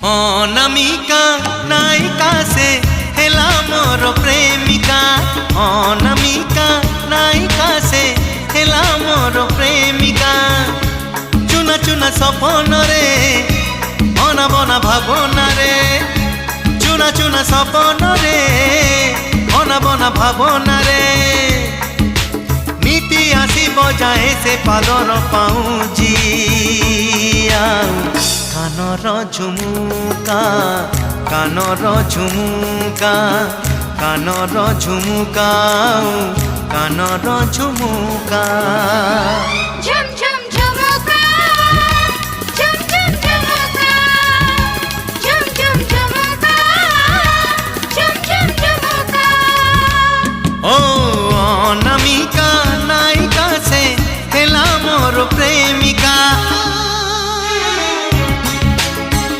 अनामिका नायिका से हेला मोर प्रेमिका। अनामिका नायिका से हेला मोर प्रेमिका। चुना चुना सपन रे बना बना भावना रे। चुना चुना सपन रे बना बना भावना रे। नीति आसी बजाए से पादर पाऊँजी कानर झुमुका कानर झुमुका कानर झुमुका कानर झुमुका। झुम झुम